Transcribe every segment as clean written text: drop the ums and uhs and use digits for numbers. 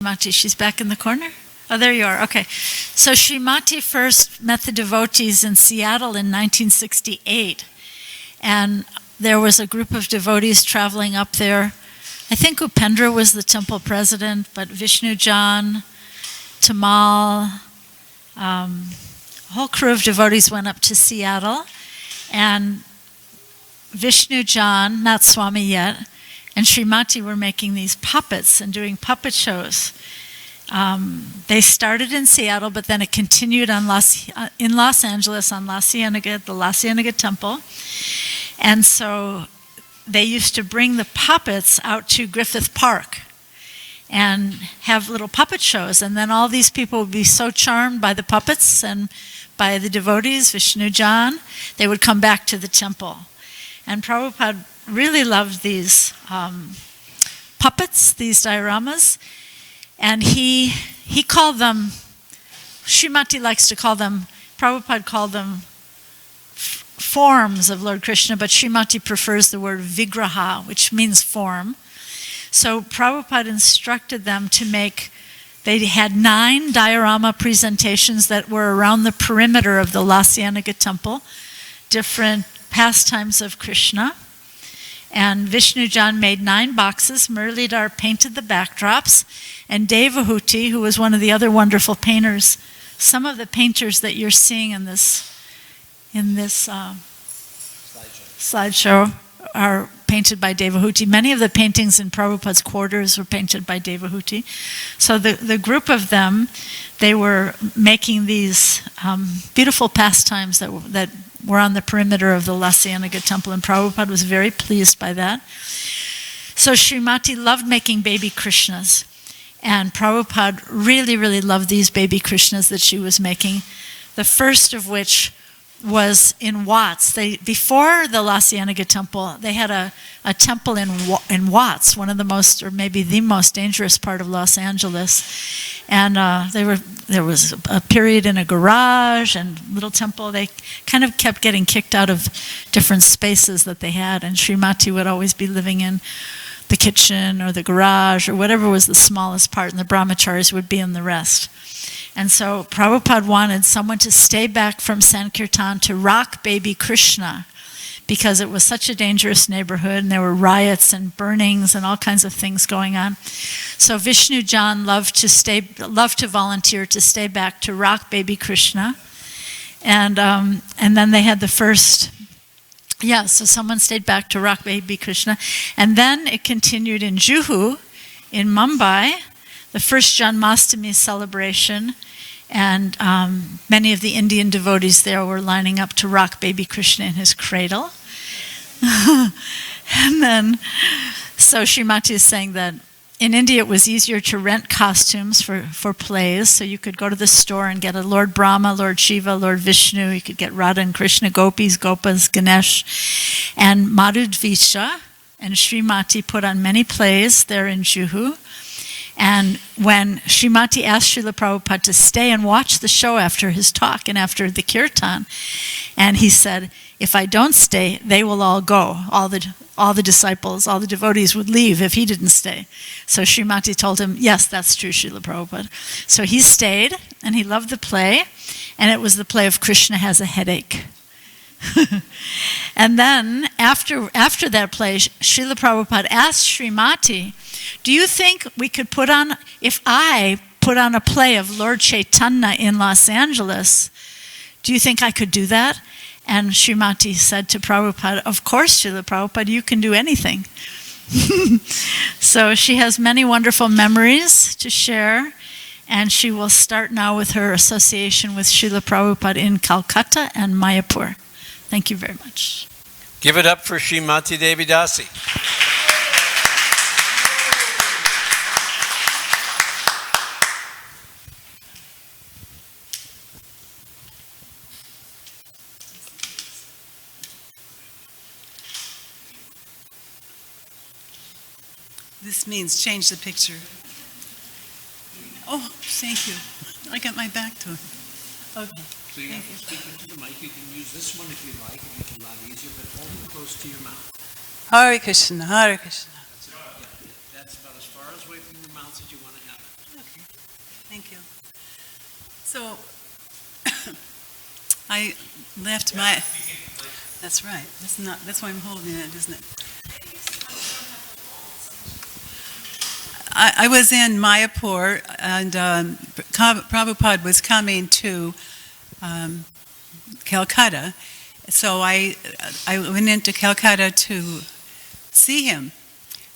Srimati? She's back in the corner? Oh, there you are. Okay. So Srimati first met the devotees in Seattle in 1968. And there was a group of devotees traveling up there. I think Upendra was the temple president, but Vishnu Jan, Tamal, a whole crew of devotees went up to Seattle. And Vishnu Jan, not Swami yet, and Srimati were making these puppets and doing puppet shows. They started in Seattle, but then it continued in Los Angeles on La Cienega, the La Cienega Temple. And so they used to bring the puppets out to Griffith Park and have little puppet shows. And then all these people would be so charmed by the puppets and by the devotees, Vishnu Jan, they would come back to the temple. And Prabhupada really loved these puppets, these dioramas. And he called them, Srimati likes to call them, Prabhupada called them forms of Lord Krishna, but Srimati prefers the word vigraha, which means form. So Prabhupada instructed them to make, they had 9 diorama presentations that were around the perimeter of the La Cienega Temple, different pastimes of Krishna. And Vishnu Jan made 9 boxes. Muralidhar painted the backdrops. And Devahuti, who was one of the other wonderful painters, some of the painters that you're seeing in this slideshow are painted by Devahuti. Many of the paintings in Prabhupada's quarters were painted by Devahuti. So the group of them, they were making these beautiful pastimes that were on the perimeter of the La Cienega Temple, and Prabhupada was very pleased by that. So Srimati loved making baby Krishnas, and Prabhupada really, really loved these baby Krishnas that she was making, the first of which was in Watts. Before the La Cienega Temple, they had a temple in Watts, one of the most, or maybe the most dangerous part of Los Angeles. And there was a period in a garage and little temple. They kind of kept getting kicked out of different spaces that they had, and Srimati would always be living in the kitchen or the garage or whatever was the smallest part, and the brahmacharis would be in the rest. And so Prabhupada wanted someone to stay back from Sankirtan to rock baby Krishna, because it was such a dangerous neighborhood and there were riots and burnings and all kinds of things going on. So Vishnu Jan loved to volunteer to stay back to rock baby Krishna. And then they had the first, so someone stayed back to rock baby Krishna. And then it continued in Juhu, in Mumbai, the first Janmashtami celebration. And many of the Indian devotees there were lining up to rock baby Krishna in his cradle. And then, so Srimati is saying that in India it was easier to rent costumes for plays, so you could go to the store and get a Lord Brahma, Lord Shiva, Lord Vishnu, you could get Radha and Krishna, Gopis, Gopas, Ganesh, and Madhudvisha, and Srimati put on many plays there in Juhu. And when Srimati asked Srila Prabhupada to stay and watch the show after his talk and after the kirtan, and he said, if I don't stay, they will all go. All the disciples, all the devotees would leave if he didn't stay. So Srimati told him, yes, that's true, Srila Prabhupada. So he stayed, and he loved the play, and it was the play of Krishna Has a Headache. And then, after that play, Srila Prabhupada asked Srimati, do you think we could if I put on a play of Lord Chaitanya in Los Angeles, do you think I could do that? And Srimati said to Prabhupada, of course, Srila Prabhupada, you can do anything. So she has many wonderful memories to share, and she will start now with her association with Srila Prabhupada in Calcutta and Mayapur. Thank you very much. Give it up for Srimati Devi Dasi. This means change the picture. Oh, thank you. I got my back to it. Okay. So you have to speak into the mic. You can use this one if you like. It makes it a lot easier, but hold it close to your mouth. Hare Krishna, Hare Krishna. That's about as far away from your mouth as you want to have it. Thank you. So, I left my... That's right. That's why I'm holding it, isn't it? I was in Mayapur, and Prabhupada was coming to Calcutta. So I went into Calcutta to see him.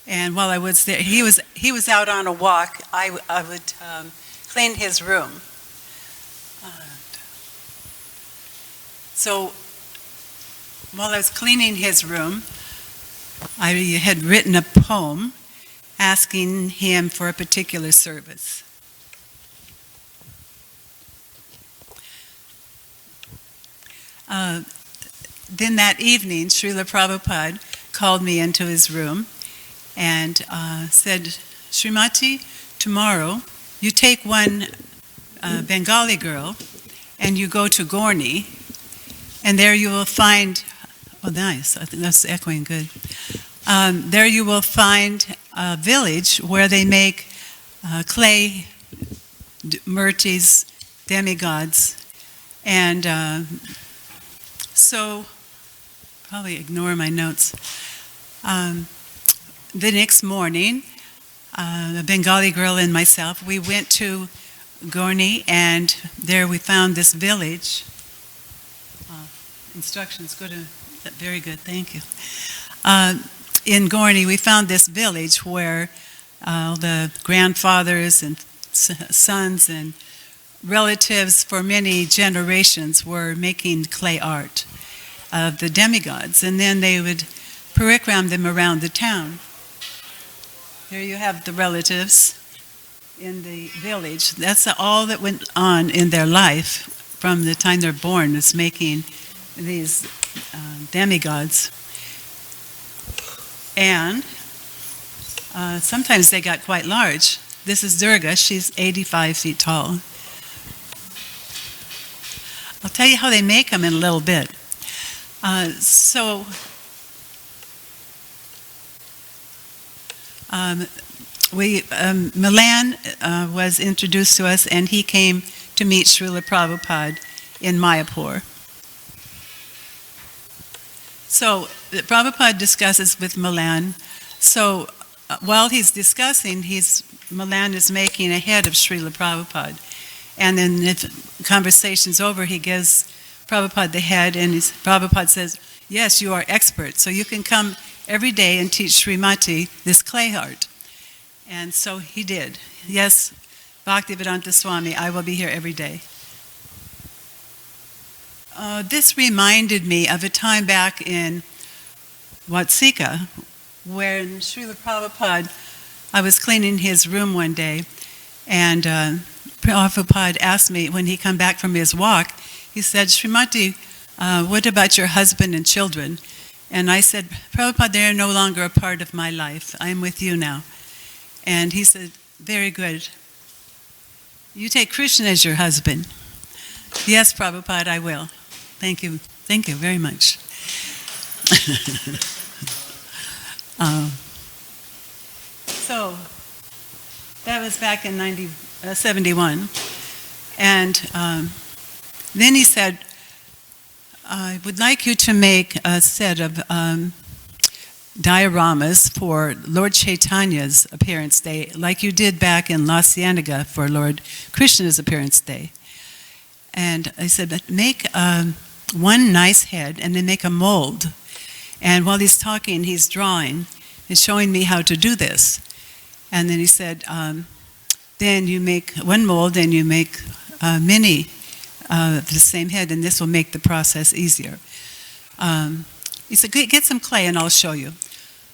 And while I was there, he was out on a walk. I would clean his room. So while I was cleaning his room, I had written a poem asking him for a particular service. Then that evening, Srila Prabhupada called me into his room and said, Srimati, tomorrow you take one Bengali girl and you go to Gorni, and there you will find, oh nice, I think that's echoing good. There you will find a village where they make clay murtis, demigods, and so, probably ignore my notes. The next morning, a Bengali girl and myself, we went to Gorni, and there we found this village. Instructions, go to, very good, thank you. In Gorni, we found this village where the grandfathers and sons and relatives for many generations were making clay art of the demigods, and then they would parikram them around the town. Here you have the relatives in the village. That's all that went on in their life from the time they're born, is making these demigods. And sometimes they got quite large. This is Durga. She's 85 feet tall. I'll tell you how they make them in a little bit. Milan was introduced to us, and he came to meet Srila Prabhupada in Mayapur. So Prabhupada discusses with Milan. So while he's discussing, Milan is making a head of Srila Prabhupada. And then if the conversation's over, he gives Prabhupada the head, and Prabhupada says, yes, you are expert, so you can come every day and teach Srimati this clay art. And so he did. Yes, Bhaktivedanta Swami, I will be here every day. This reminded me of a time back in Watsika, when Srila Prabhupada, I was cleaning his room one day, and Prabhupada asked me, when he come back from his walk, he said, Srimati, what about your husband and children? And I said, Prabhupada, they are no longer a part of my life. I am with you now. And he said, very good. You take Krishna as your husband. Yes, Prabhupada, I will. Thank you. Thank you very much. So that was back in 1971. And then he said, I would like you to make a set of dioramas for Lord Chaitanya's appearance day, like you did back in La Cienega for Lord Krishna's appearance day. And I said, make one nice head and then make a mold. And while he's talking, he's drawing and showing me how to do this. And then he said, then you make one mold and you make many of the same head, and this will make the process easier. He said, get some clay and I'll show you.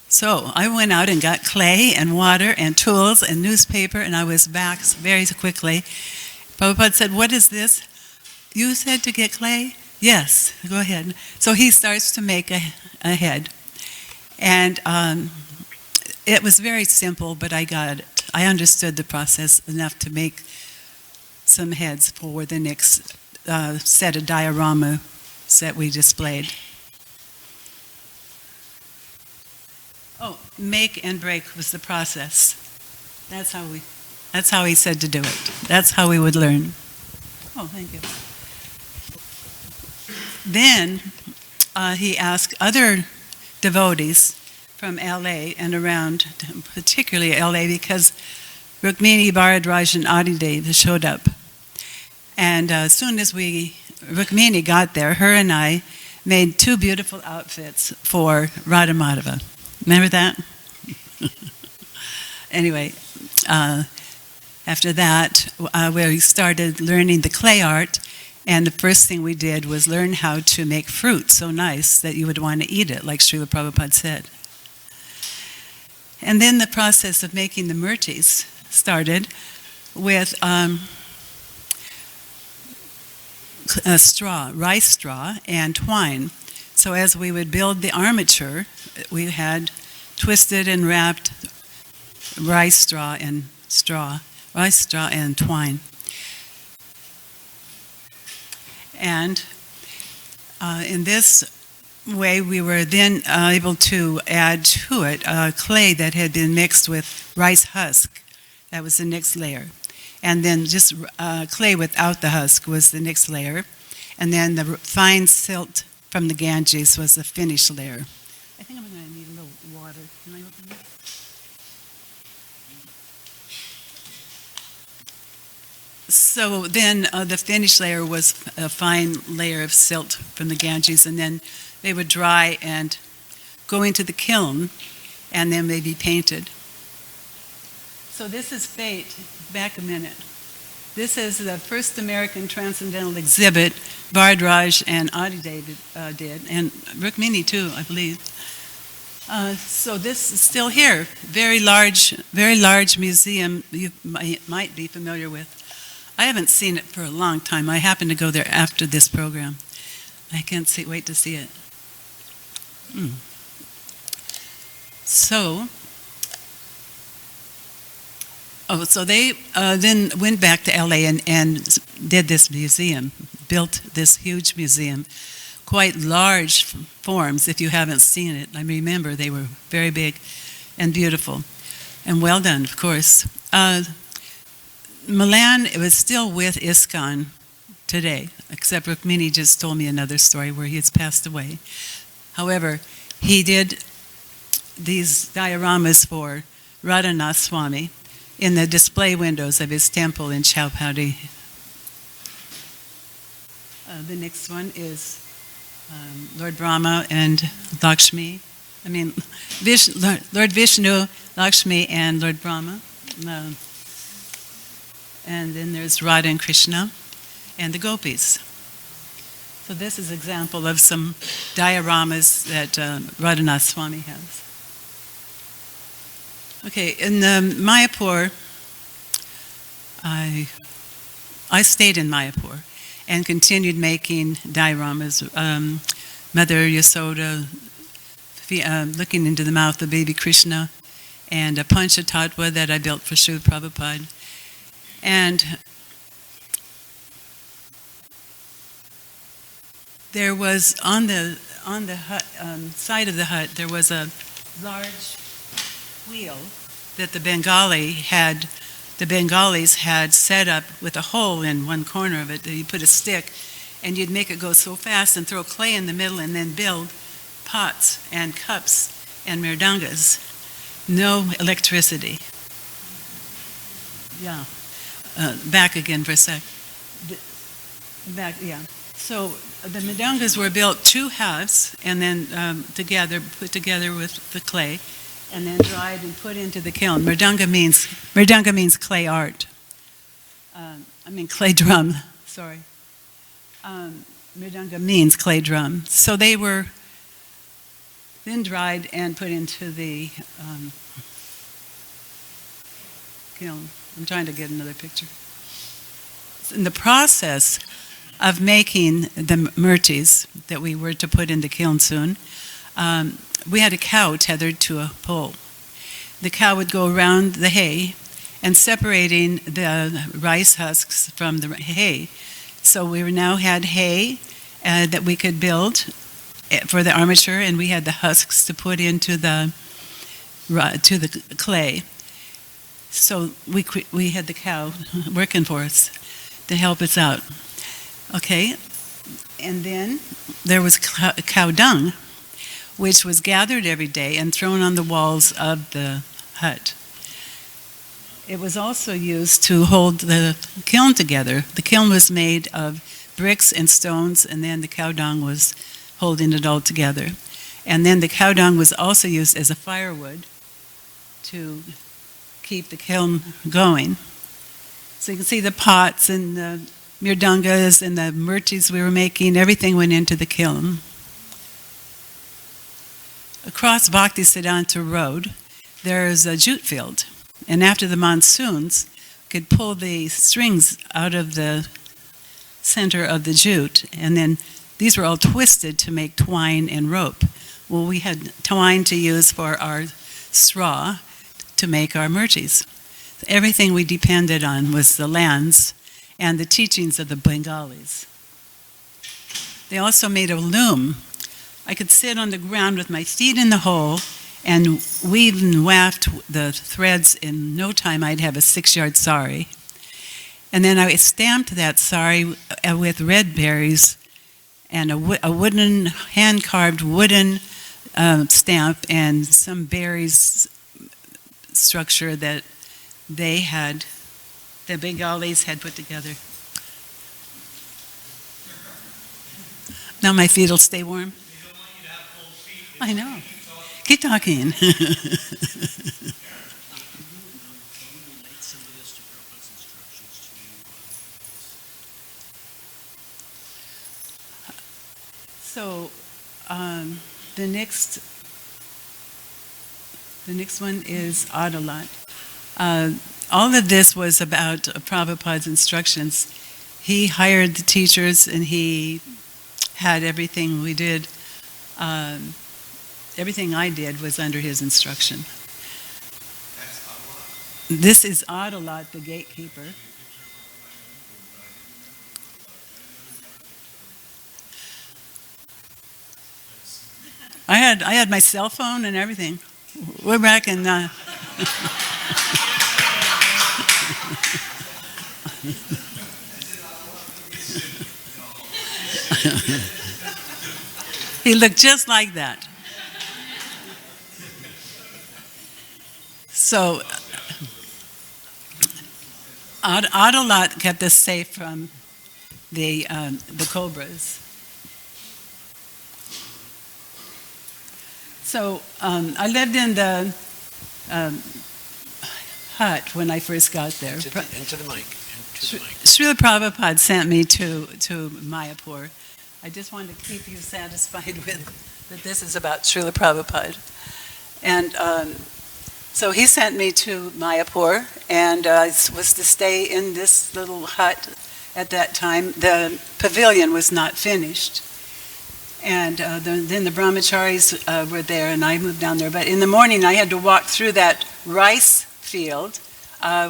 So I went out and got clay and water and tools and newspaper, and I was back very quickly. Prabhupada said, what is this? You said to get clay? Yes, go ahead. So he starts to make a head. And it was very simple, but I got it. I understood the process enough to make some heads for the next set of dioramas that we displayed. Oh, make and break was the process. That's how we That's how he said to do it. That's how we would learn. Oh, thank you. Then he asked other devotees from LA and around, particularly LA, because Rukmini, Bharadwaj, and Adidev showed up. And as soon as Rukmini got there, her and I made 2 beautiful outfits for Radha Madhava. Remember that? Anyway, after that, we started learning the clay art, and the first thing we did was learn how to make fruit so nice that you would want to eat it, like Srila Prabhupada said. And then the process of making the murtis started with straw, rice straw, and twine. So as we would build the armature, we had twisted and wrapped rice straw and twine. And in this way, we were then able to add to it clay that had been mixed with rice husk. That was the next layer. And then just clay without the husk was the next layer. And then the fine silt from the Ganges was the finished layer. I think I'm going to need a little water. Can I open this? So then the finished layer was a fine layer of silt from the Ganges, and then they would dry and go into the kiln, and then they'd be painted. So this is fate. Back a minute. This is the first American transcendental exhibit Bharadwaj and Adidev did, and Rukmini too, I believe. So this is still here. Very large museum you might be familiar with. I haven't seen it for a long time. I happen to go there after this program. I can't wait to see it. So they then went back to LA and did this museum, built this huge museum, quite large forms. If you haven't seen it, I remember they were very big and beautiful, and well done, of course. Milan was still with ISKCON today, except Rukmini just told me another story where he has passed away. However, he did these dioramas for Radhanath Swami in the display windows of his temple in Chowpatty. The next one is Lord Brahma and Lakshmi. Lord Vishnu, Lakshmi, and Lord Brahma. And then there's Radha and Krishna and the gopis. So this is an example of some dioramas that Radhanath Swami has. Okay, in Mayapur, I stayed in Mayapur and continued making dioramas. Mother Yasoda looking into the mouth of baby Krishna, and a Panchatattva that I built for Srila Prabhupada. And there was on the hut, side of the hut, there was a large wheel that the Bengalis had set up with a hole in one corner of it. That you put a stick, and you'd make it go so fast and throw clay in the middle, and then build pots and cups and mridangas. No electricity. Yeah. Back again for a sec. Back, yeah. So the mridangas were built 2 halves, and then put together with the clay, and then dried and put into the kiln. Mridanga means clay art. Clay drum. Sorry. Mridanga means clay drum. So they were then dried and put into the kiln. I'm trying to get another picture. In the process of making the murtis that we were to put in the kiln soon, we had a cow tethered to a pole. The cow would go around the hay and separating the rice husks from the hay. So we now had hay that we could build for the armature, and we had the husks to put into the clay. So we had the cow working for us to help us out. Okay, and then there was cow dung, which was gathered every day and thrown on the walls of the hut. It was also used to hold the kiln together. The kiln was made of bricks and stones, and then the cow dung was holding it all together. And then the cow dung was also used as a firewood to keep the kiln going. So you can see the pots and the mirdungas and the murtis we were making, everything went into the kiln. Across Bhaktisiddhanta Road, there's a jute field. And after the monsoons, we could pull the strings out of the center of the jute, and then these were all twisted to make twine and rope. Well, we had twine to use for our straw to make our murtis. Everything we depended on was the lands and the teachings of the Bengalis. They also made a loom. I could sit on the ground with my feet in the hole and weave and waft the threads. In no time I'd have a 6-yard sari. And then I stamped that sari with red berries and a wooden, hand-carved wooden stamp and some berries structure that they had, the Bengalis had put together. Now my feet will stay warm. They don't want you to have cold feet. I know. Keep talking. Can you relate some of this to Prabhupada's instructions to you? So the next one is Adalat. All of this was about Prabhupada's instructions. He hired the teachers and he had everything we did. Everything I did was under his instruction. This is Adalat, the gatekeeper. I had my cell phone and everything. We're back in. He looked just like that. So, Adalat kept us safe from the cobras. So I lived in the hut when I first got there. Into the mic. Srila Prabhupada sent me to Mayapur. I just wanted to keep you satisfied with that this is about Srila Prabhupada. And so he sent me to Mayapur, and I was to stay in this little hut at that time. The pavilion was not finished. And then the brahmacharis were there, and I moved down there. But in the morning, I had to walk through that rice field,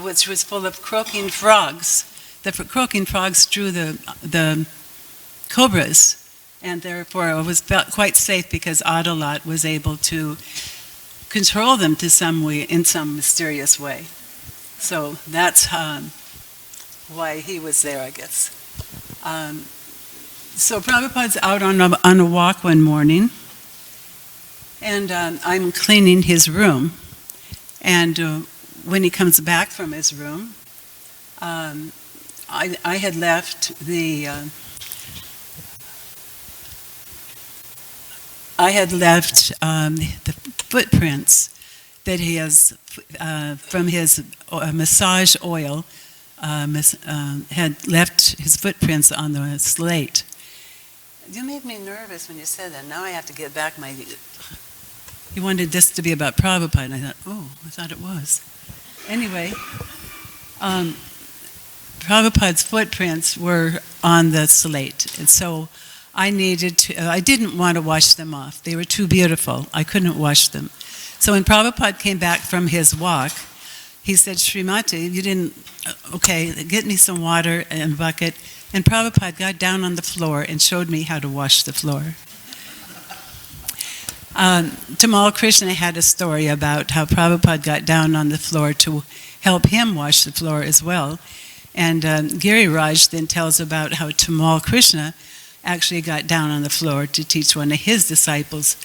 which was full of croaking frogs. The croaking frogs drew the cobras, and therefore I felt quite safe because Adalat was able to control them to some way, in some mysterious way. So that's why he was there, I guess. So Prabhupada's out on a walk one morning, and I'm cleaning his room. And when he comes back from his room, I had left the footprints that he has from his massage oil. Had left his footprints on the slate. You made me nervous when you said that. Now I have to get back my... You wanted this to be about Prabhupada, and I thought, oh, I thought it was. Anyway, Prabhupada's footprints were on the slate, and so I didn't want to wash them off. They were too beautiful. I couldn't wash them. So when Prabhupada came back from his walk, he said, Srimati, you didn't, okay, get me some water and a bucket. And Prabhupada got down on the floor and showed me how to wash the floor. Tamal Krishna had a story about how Prabhupada got down on the floor to help him wash the floor as well. And Giri Raj then tells about how Tamal Krishna actually got down on the floor to teach one of his disciples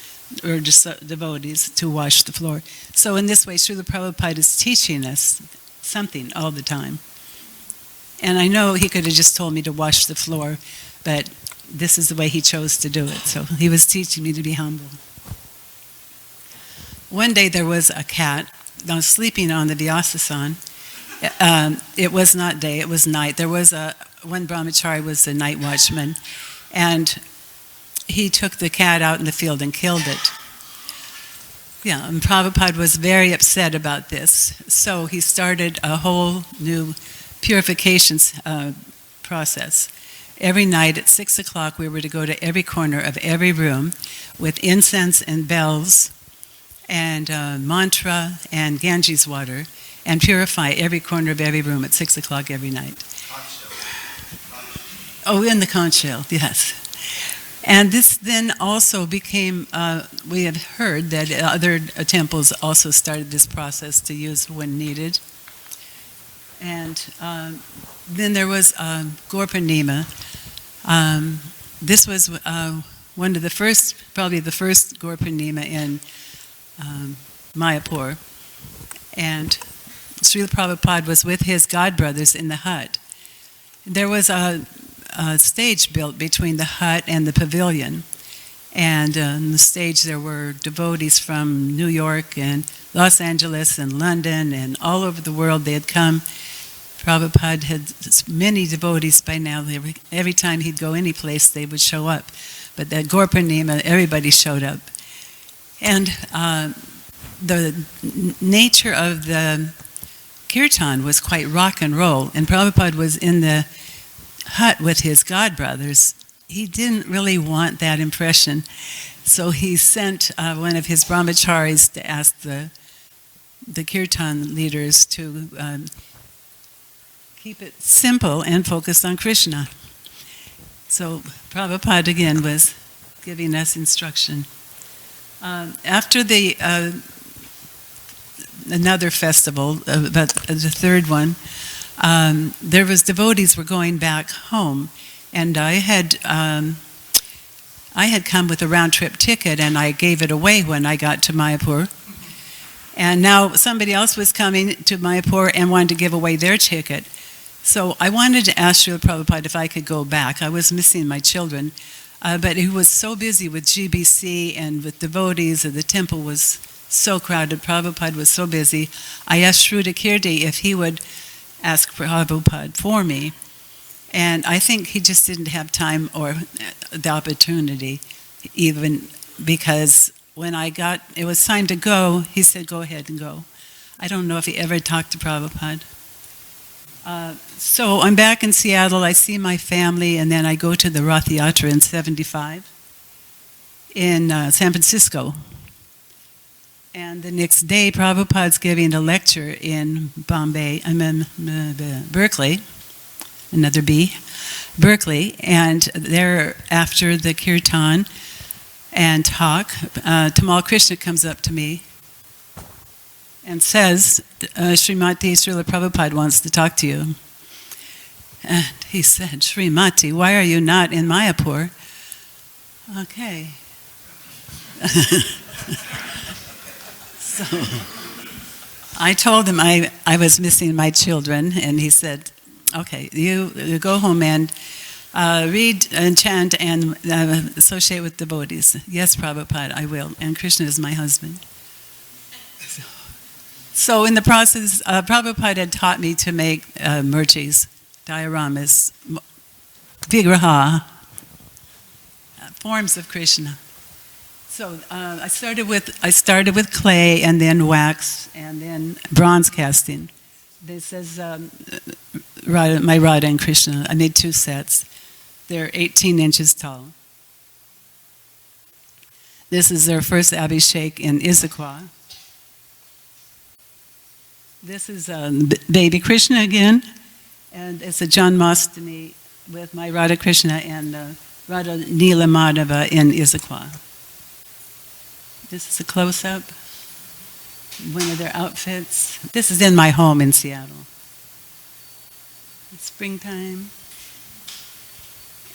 or devotees to wash the floor. So in this way, Srila Prabhupada is teaching us something all the time. And I know he could have just told me to wash the floor, but this is the way he chose to do it. So he was teaching me to be humble. One day there was a cat that was sleeping on the Vyasasan. It was not day, it was night. There was one brahmachari was the night watchman, and he took the cat out in the field and killed it. Yeah, and Prabhupada was very upset about this. So he started a whole new purification process. Every night at 6 o'clock we were to go to every corner of every room with incense and bells and mantra and Ganges water and purify every corner of every room at 6 o'clock every night. Oh, in the conch shell, yes. And this then also became, we have heard that other temples also started this process to use when needed. And then there was Gorpanima. This was one of the first, probably the first Gorpanima in Mayapur. And Srila Prabhupada was with his godbrothers in the hut. There was a stage built between the hut and the pavilion. And on the stage there were devotees from New York and Los Angeles and London and all over the world. They had come. Prabhupada had many devotees by now. Every time he'd go any place, they would show up. But at Gorpanima, everybody showed up. And the nature of the kirtan was quite rock and roll. And Prabhupada was in the hut with his godbrothers. He didn't really want that impression. So he sent one of his brahmacharis to ask the kirtan leaders to keep it simple and focused on Krishna. So Prabhupada again was giving us instruction. After another festival, about the third one, there was devotees were going back home, and I had come with a round-trip ticket, and I gave it away when I got to Mayapur. And now somebody else was coming to Mayapur and wanted to give away their ticket. So I wanted to ask Srila Prabhupada if I could go back. I was missing my children, but he was so busy with GBC and with devotees, and the temple was so crowded. Prabhupada was so busy. I asked Shruta Kirti if he would ask Prabhupada for me. And I think he just didn't have time or the opportunity, even because when it was time to go, he said, go ahead and go. I don't know if he ever talked to Prabhupada. So I'm back in Seattle, I see my family, and then I go to the Rath Yatra in 75 in San Francisco. And the next day, Prabhupada's giving a lecture in Berkeley, another B, Berkeley, and there after the kirtan and talk, Tamal Krishna comes up to me and says, Srimati, Srila Prabhupada wants to talk to you. And he said, Srimati, why are you not in Mayapur? Okay. So I told him I was missing my children, and he said, okay, you go home and read and chant and associate with devotees. Yes, Prabhupada, I will. And Krishna is my husband. So in the process, Prabhupada had taught me to make murtis, dioramas, vigraha, forms of Krishna. So I started with clay and then wax and then bronze casting. This is my Radha and Krishna. I made 2 sets. They're 18 inches tall. This is their first Abhishek in ISKCON. This is baby Krishna again, and it's a Janmashtami with my Radha Krishna and Radha Neela Madhava in ISKCON. This is a close-up. one of their outfits. This is in my home in Seattle. It's springtime.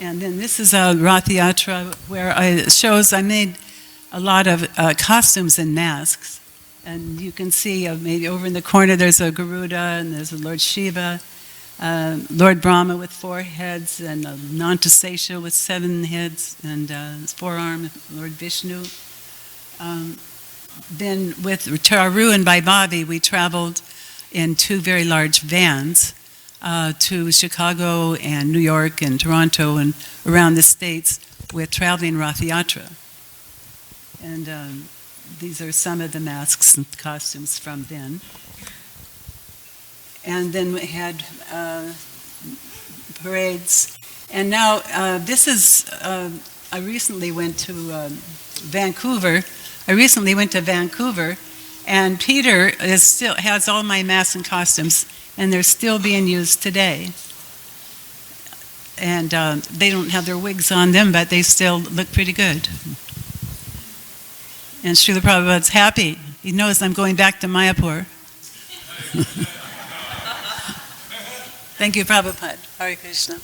And then this is a Rath Yatra where I made a lot of costumes and masks. And you can see maybe over in the corner there's a Garuda and there's a Lord Shiva, Lord Brahma with 4 heads, and a Nantasesha with 7 heads, and his forearm, Lord Vishnu. Then with Charu and Bhairavi, we traveled in 2 very large vans to Chicago and New York and Toronto and around the States with traveling Rath Yatra. And these are some of the masks and costumes from then. And then we had parades. And now this is, I recently went to Vancouver. And Peter has all my masks and costumes, and they're still being used today. And they don't have their wigs on them, but they still look pretty good. And Srila Prabhupada's happy. He knows I'm going back to Mayapur. Thank you, Prabhupada. Hare Krishna.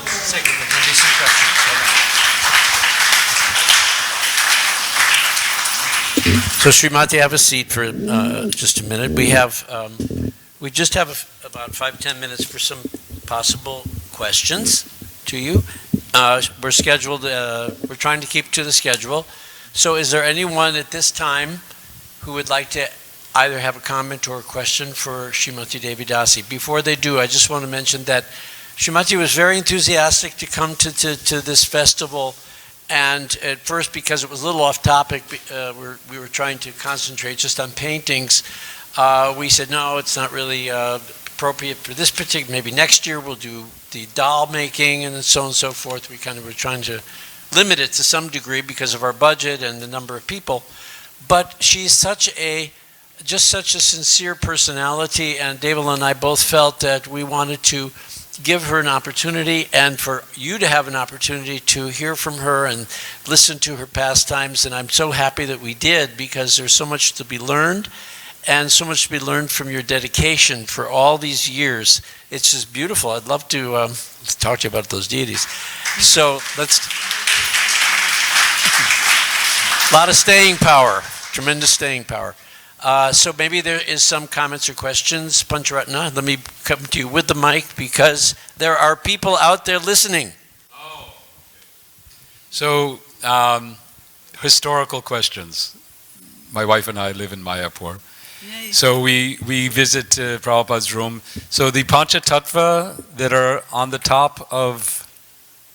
Second, there may be some questions. So, Srimati, have a seat for just a minute. We just have about 5-10 minutes for some possible questions to you. We're scheduled. We're trying to keep to the schedule. So, is there anyone at this time who would like to either have a comment or a question for Srimati Devi Dasi? Before they do, I just want to mention that Srimati was very enthusiastic to come to this festival. And at first, because it was a little off topic, we were trying to concentrate just on paintings. We said, no, it's not really appropriate for this particular, maybe next year we'll do the doll making and so on and so forth. We kind of were trying to limit it to some degree because of our budget and the number of people. But she's just such a sincere personality, and Devala and I both felt that we wanted to give her an opportunity and for you to have an opportunity to hear from her and listen to her pastimes. And I'm so happy that we did, because there's so much to be learned and so much to be learned from your dedication for all these years. It's just beautiful. I'd love to talk to you about those deities. So let's... A lot of staying power, tremendous staying power. So maybe there is some comments or questions. Pancharatna, let me come to you with the mic, because there are people out there listening. Oh, okay. So, historical questions. My wife and I live in Mayapur. Yay. So we visit Prabhupada's room. So the Panchatattva that are on the top of,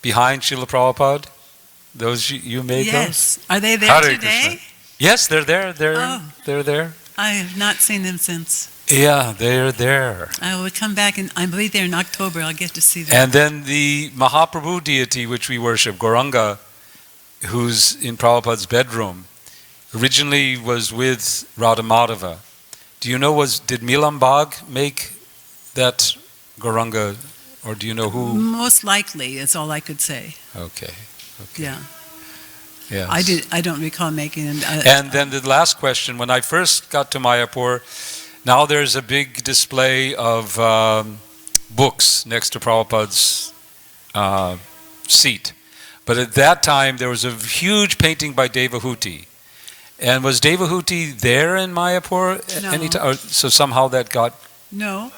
behind Srila Prabhupada, those you made those? Yes. Are they there Hare today? Krishna. Yes, they're there. They're there. I have not seen them since. Yeah, they're there. I will come back, and I believe they're in October. I'll get to see them. And then the Mahaprabhu deity which we worship, Gauranga, who's in Prabhupada's bedroom, originally was with Radha Madhava. Do you know, did Milam Bagh make that Gauranga, or do you know who? Most likely is all I could say. Okay. Yeah. Yes. I don't recall making them. And then the last question, when I first got to Mayapur, now there's a big display of books next to Prabhupada's seat. But at that time, there was a huge painting by Devahuti. And was Devahuti there in Mayapur No. any time? So somehow that got... No.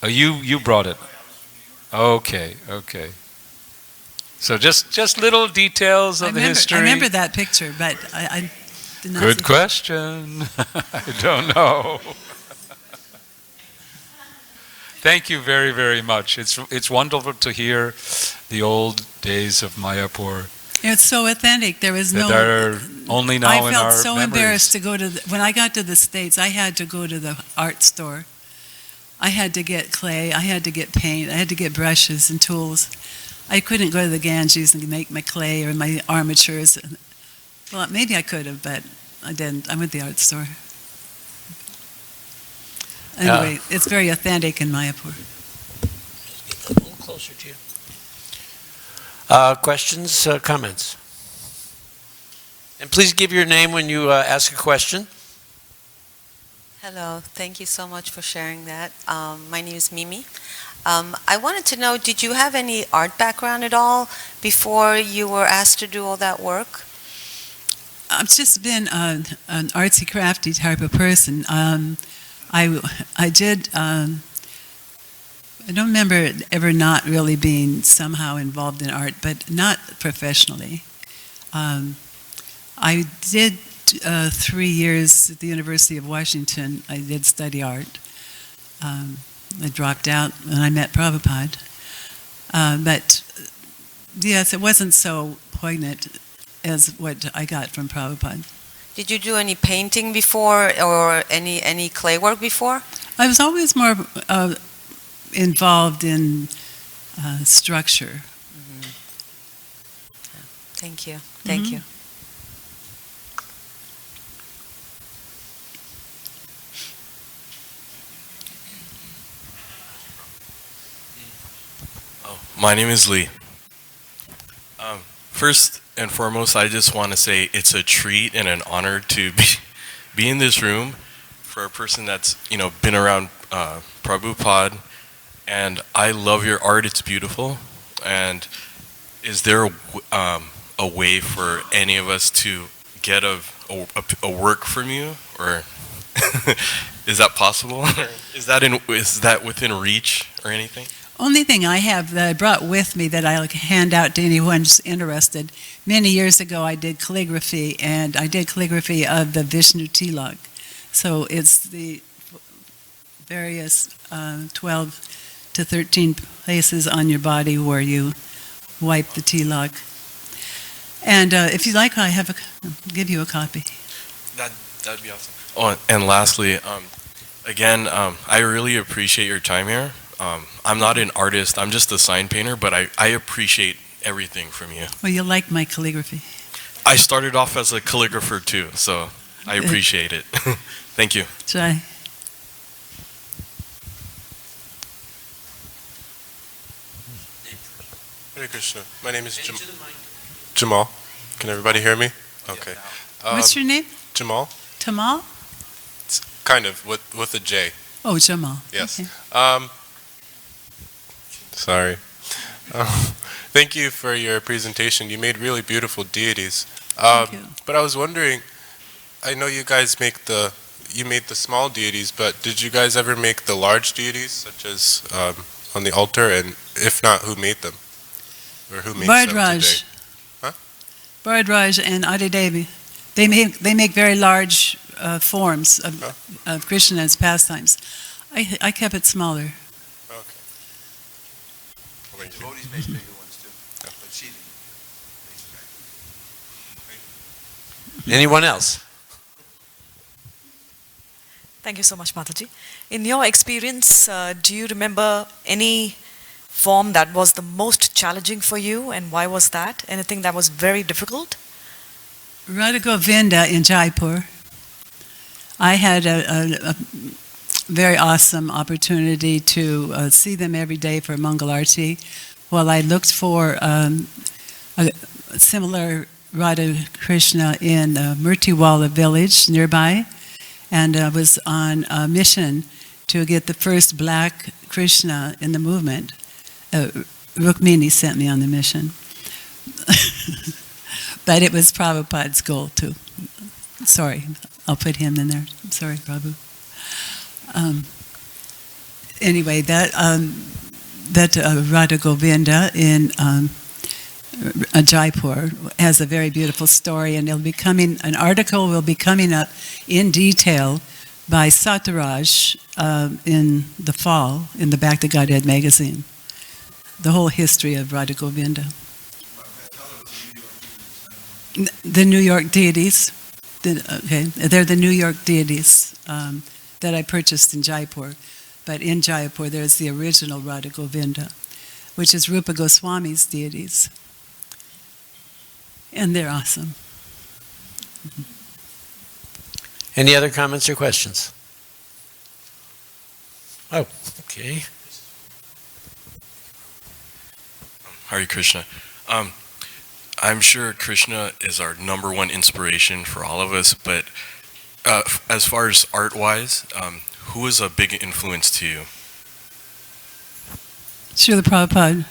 Oh, you brought it. Okay. So just little details of the history. I remember that picture, but I did not. Good question. I don't know. Thank you very, very much. It's wonderful to hear the old days of Mayapur. It's so authentic. There was no. That are only now in our I felt so memories. embarrassed to go to. When I got to the States, I had to go to the art store. I had to get clay. I had to get paint. I had to get brushes and tools. I couldn't go to the Ganges and make my clay or my armatures. Well, maybe I could have, but I didn't. I went to the art store. Anyway, it's very authentic in Mayapur. A little closer to you. Questions, comments? And please give your name when you ask a question. Hello, thank you so much for sharing that. My name is Mimi. I wanted to know, did you have any art background at all before you were asked to do all that work? I've just been an artsy crafty type of person. I did. I don't remember ever not really being somehow involved in art, but not professionally. I did 3 years at the University of Washington. I did study art. I dropped out when I met Prabhupada. But yes, it wasn't so poignant as what I got from Prabhupada. Did you do any painting before or any clay work before? I was always more involved in structure. Mm-hmm. Thank you. Thank you. My name is Lee. First and foremost, I just want to say it's a treat and an honor to be in this room for a person that's been around Prabhupada, and I love your art. It's beautiful. And is there a way for any of us to get a work from you, or is that possible? Is that within reach or anything? Only thing I have that I brought with me that I'll hand out to anyone who's interested. Many years ago I did calligraphy, and I did calligraphy of the Vishnu Tilak. So it's the various 12 to 13 places on your body where you wipe the Tilak. And if you like, I'll give you a copy. That'd be awesome. Oh, and lastly, again, I really appreciate your time here. I'm not an artist, I'm just a sign painter, but I appreciate everything from you. Well, you like my calligraphy. I started off as a calligrapher too, so I appreciate it. Thank you. Try. Hare Krishna. My name is Jamal. Can everybody hear me? Okay. What's your name? Jamal. Tamal? It's kind of with a J. Oh, Jamal. Yes. Okay. Sorry. Thank you for your presentation. You made really beautiful deities. Thank you. But I was wondering, I know you guys you made the small deities, but did you guys ever make the large deities, such as on the altar? And if not, who made them? Or who makes them today? Huh? Bharadraj and Adidevi. They make very large forms of Krishna's pastimes. I kept it smaller. Okay. Well, Devotees make bigger ones too. But she didn't. Anyone else? Thank you so much, Mataji. In your experience, do you remember any form that was the most challenging for you, and why was that? Anything that was very difficult? Radha Govinda in Jaipur. I had a very awesome opportunity to see them every day for Mangal Arti, while I looked for a similar Radha Krishna in Murtiwala village nearby, and I was on a mission to get the first black Krishna in the movement. Rukmini sent me on the mission. But it was Prabhupada's goal too. Sorry, I'll put him in there. I'm sorry, Prabhu. Anyway, that Radha Govinda in Jaipur has a very beautiful story, and an article will be coming up in detail by Sataraj in the fall in the Back to Godhead magazine. The whole history of Radha Govinda. The New York deities. They're the New York deities that I purchased in Jaipur. But in Jaipur, there's the original Radha Govinda, which is Rupa Goswami's deities. And they're awesome. Any other comments or questions? Oh, okay. Hare Krishna. I'm sure Krishna is our number one inspiration for all of us, but as far as art-wise, who is a big influence to you? Srila Prabhupada.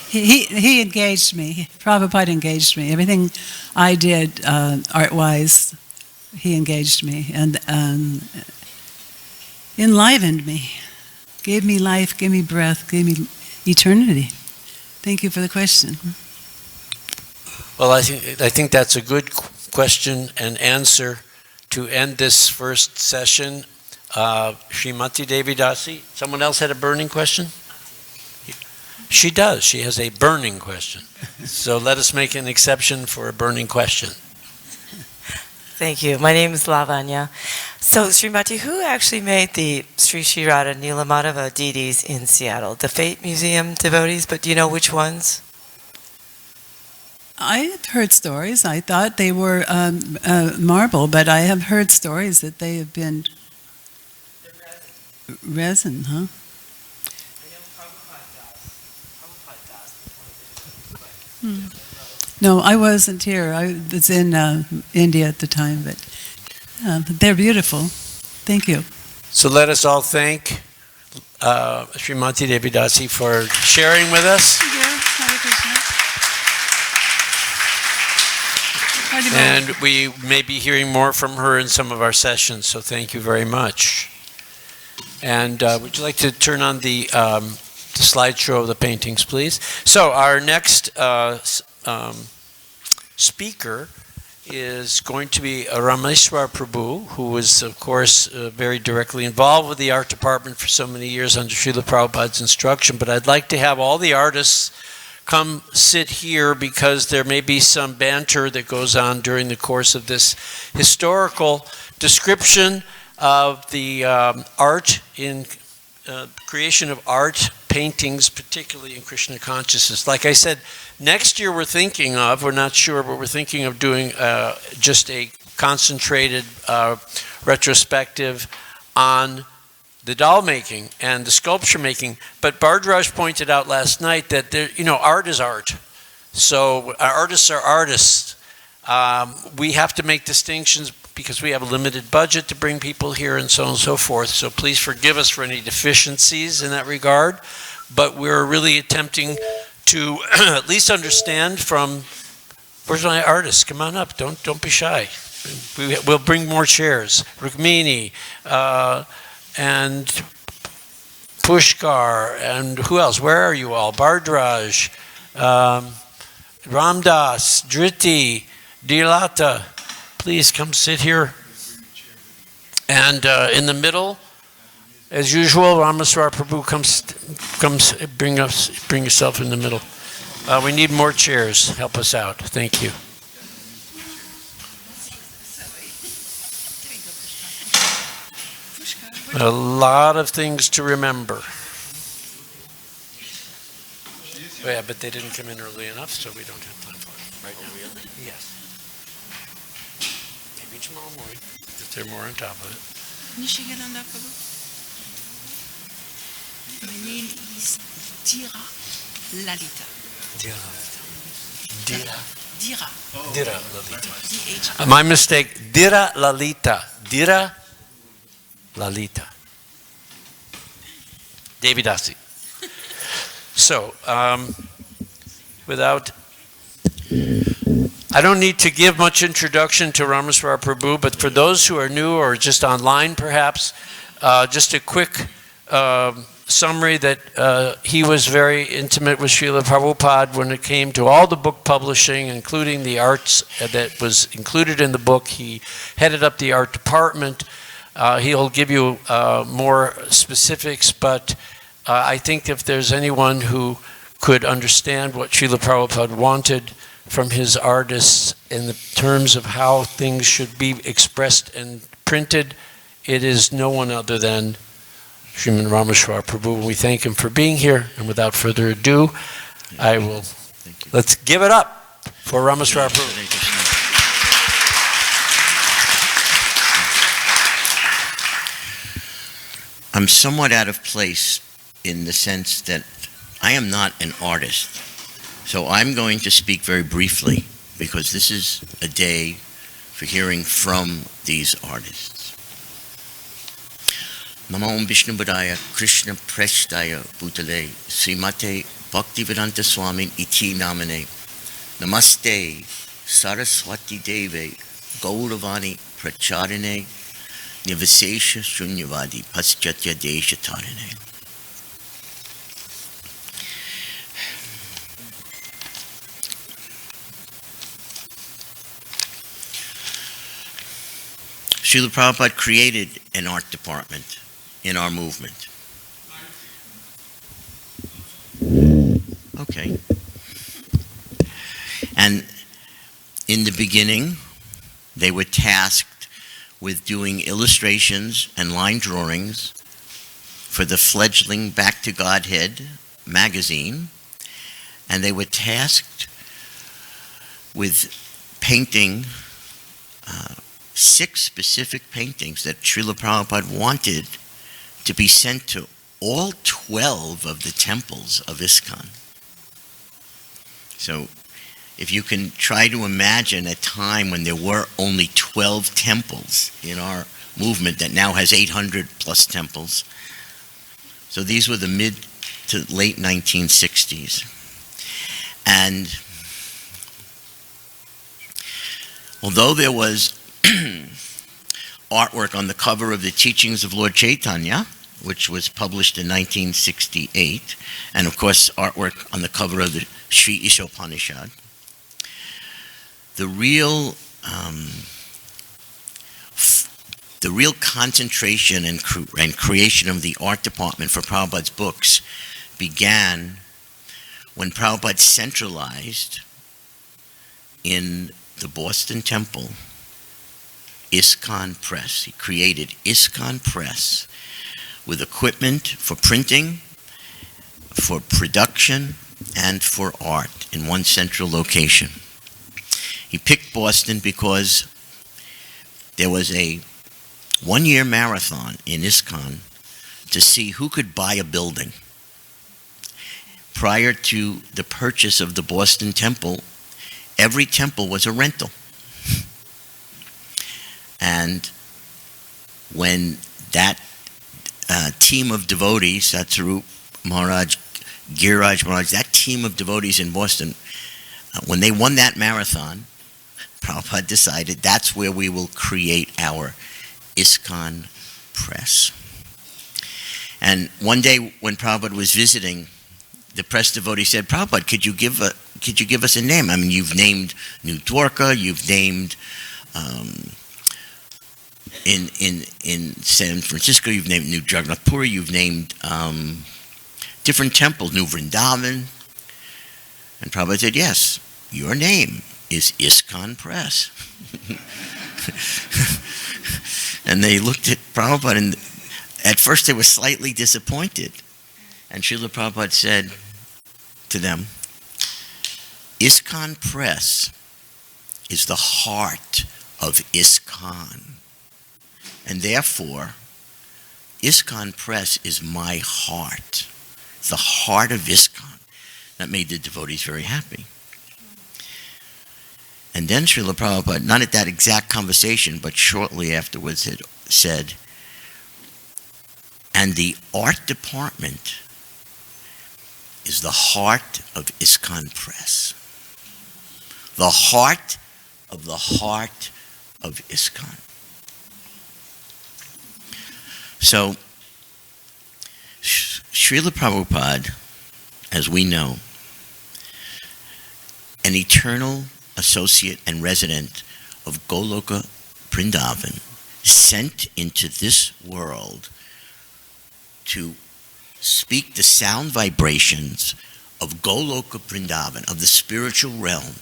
He engaged me. Prabhupada engaged me. Everything I did art-wise, he engaged me and enlivened me, gave me life, gave me breath, gave me eternity. Thank you for the question. Well, I think that's a good question and answer to end this first session. Srimati Devi Dasi, someone else had a burning question? She does. She has a burning question. So let us make an exception for a burning question. Thank you. My name is Lavanya. So, Srimati, who actually made the Sri Sri Radha Nilamadhava deities in Seattle? The Fate Museum devotees, but do you know which ones? I have heard stories. I thought they were marble, but I have heard stories that they have been resin, huh? No, I wasn't here. I was in India at the time, but they're beautiful. Thank you. So let us all thank Srimati Devi Dasi for sharing with us. And we may be hearing more from her in some of our sessions, so thank you very much. And would you like to turn on the slideshow of the paintings, please? So our next speaker is going to be Rameshwar Prabhu, who was, of course, very directly involved with the art department for so many years under Srila Prabhupada's instruction. But I'd like to have all the artists come sit here because there may be some banter that goes on during the course of this historical description of the art in creation of art, paintings, particularly in Krishna consciousness. Like I said, next year we're not sure, but we're thinking of doing just a concentrated retrospective on the doll making and the sculpture making. But Bardraj pointed out last night that art is art. So artists are artists. We have to make distinctions because we have a limited budget to bring people here and so on and so forth. So please forgive us for any deficiencies in that regard. But we're really attempting to at least understand from, where's my artists? Come on up, don't be shy. We'll bring more chairs. Rukmini, and Pushkar, and who else? Where are you all? Bardraj, Ramdas, Driti, Dilata. Please come sit here. And in the middle, as usual, Rameswar Prabhu comes bring yourself in the middle. We need more chairs. Help us out. Thank you. A lot of things to remember. Oh, yeah, but they didn't come in early enough, so we don't have time for it right now. Yes. Maybe tomorrow morning, if they're more on top of it. My name is Dira Lalita. Dira Lalita. My mistake. Dira Lalita. Dira Lalita. Devi Dasi. So, I don't need to give much introduction to Rameswar Prabhu, but for those who are new or just online perhaps, just a quick summary that he was very intimate with Srila Prabhupada when it came to all the book publishing, including the arts that was included in the book. He headed up the art department. He'll give you more specifics, but I think if there's anyone who could understand what Srila Prabhupada wanted from his artists in the terms of how things should be expressed and printed, it is no one other than Sriman Rameshwar Prabhu. We thank him for being here, and without further ado, let's give it up for Rameshwar Prabhu. I'm somewhat out of place in the sense that I am not an artist, so I'm going to speak very briefly because this is a day for hearing from these artists. Namo Om Vishnu Padaya Krishna Preshtaya Bhutale Srimate Bhaktivedanta Swamin Iti Namane Namaste Saraswati Deve Gauravani Pracharine Nivasesha Shunyavadi Paschatya Desha Tarine. Srila Prabhupada created an art department in our movement. Okay. And in the beginning, they were tasked with doing illustrations and line drawings for the fledgling Back to Godhead magazine, and they were tasked with painting 6 specific paintings that Srila Prabhupada wanted to be sent to all 12 of the temples of ISKCON. So if you can try to imagine a time when there were only 12 temples in our movement that now has 800 plus temples. So these were the mid to late 1960s. And although there was artwork on the cover of the Teachings of Lord Chaitanya, which was published in 1968, and of course artwork on the cover of the Sri Ishopanishad, the real concentration and creation of the art department for Prabhupada's books began when Prabhupada centralized in the Boston Temple ISKCON Press. He created ISKCON Press with equipment for printing, for production, and for art in one central location. He picked Boston because there was a one-year marathon in ISKCON to see who could buy a building. Prior to the purchase of the Boston Temple, every temple was a rental. And when that team of devotees, Satsarup Maharaj, Giriraj Maharaj, that team of devotees in Boston, when they won that marathon, Prabhupada decided that's where we will create our ISKCON Press. And one day when Prabhupada was visiting, the press devotee said, Prabhupada, could you give us a name? I mean, you've named New Dwarka, you've named in San Francisco, you've named New Jagannath Puri, you've named different temples, New Vrindavan. And Prabhupada said, yes, your name is ISKCON Press. And they looked at Prabhupada, and at first they were slightly disappointed. And Srila Prabhupada said to them, ISKCON Press is the heart of ISKCON. And therefore, ISKCON Press is my heart. It's the heart of ISKCON. That made the devotees very happy. And then Srila Prabhupada, not at that exact conversation, but shortly afterwards, had said, and the art department is the heart of ISKCON Press. The heart of ISKCON. So, Srila Prabhupada, as we know, an eternal associate and resident of Goloka Vrindavan, sent into this world to speak the sound vibrations of Goloka Vrindavan, of the spiritual realm,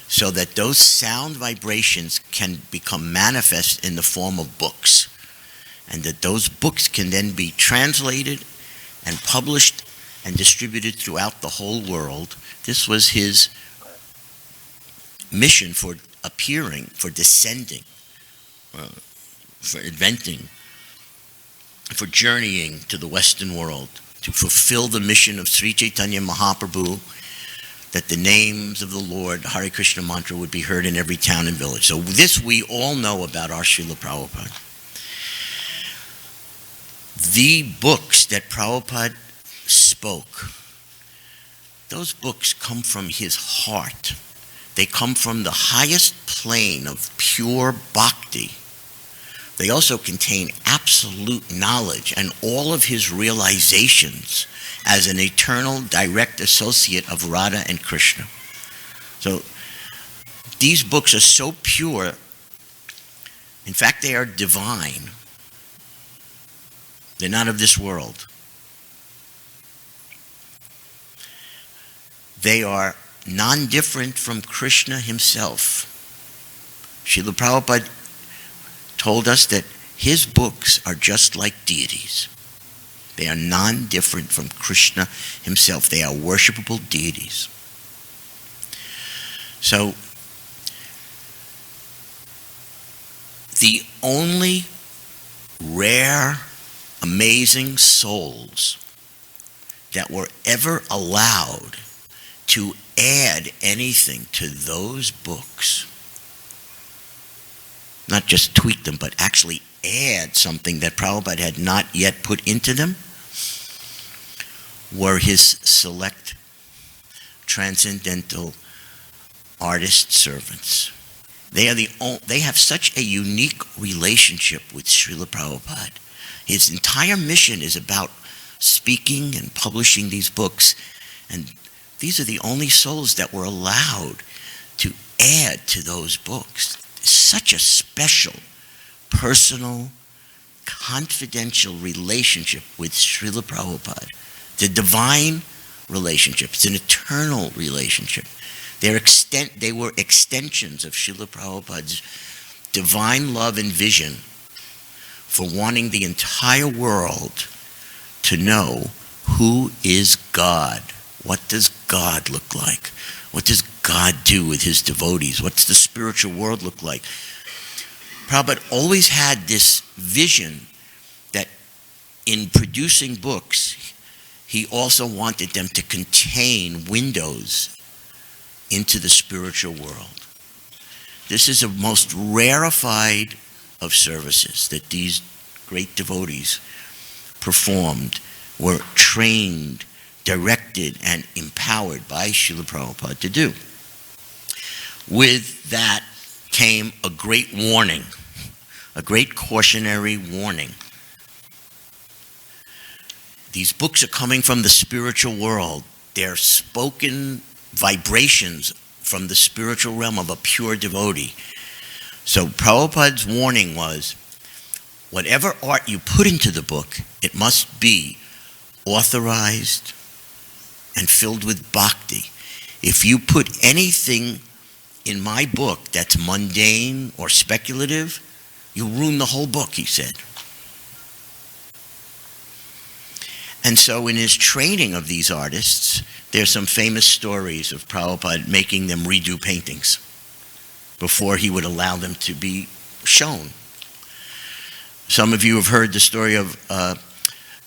so that those sound vibrations can become manifest in the form of books, and that those books can then be translated and published and distributed throughout the whole world. This was his mission for appearing, for descending, for inventing, for journeying to the Western world to fulfill the mission of Sri Chaitanya Mahaprabhu, that the names of the Lord, Hare Krishna mantra, would be heard in every town and village. So this we all know about our Srila Prabhupada. The books that Prabhupada spoke, those books come from his heart. They come from the highest plane of pure bhakti. They also contain absolute knowledge and all of his realizations as an eternal direct associate of Radha and Krishna. So these books are so pure, in fact they are divine. They're not of this world. They are non-different from Krishna himself. Srila Prabhupada told us that his books are just like deities. They are non-different from Krishna himself. They are worshipable deities. So, the only rare, amazing souls that were ever allowed to add anything to those books, not just tweak them, but actually add something that Prabhupada had not yet put into them, were his select transcendental artist servants. They have such a unique relationship with Srila Prabhupada. His entire mission is about speaking and publishing these books, and these are the only souls that were allowed to add to those books. Such a special, personal, confidential relationship with Srila Prabhupada. The divine relationship. It's an eternal relationship. They were extensions of Srila Prabhupada's divine love and vision for wanting the entire world to know who is God. What does God look like? What does God do with his devotees? What's the spiritual world look like? Prabhupada always had this vision that in producing books, he also wanted them to contain windows into the spiritual world. This is a most rarefied of services that these great devotees performed, were trained, directed, and empowered by Srila Prabhupada to do. With that came a great warning, a great cautionary warning. These books are coming from the spiritual world. They're spoken vibrations from the spiritual realm of a pure devotee. So Prabhupada's warning was, whatever art you put into the book, it must be authorized and filled with bhakti. If you put anything in my book that's mundane or speculative, you'll ruin the whole book, he said. And so in his training of these artists, there's some famous stories of Prabhupada making them redo paintings before he would allow them to be shown. Some of you have heard the story of,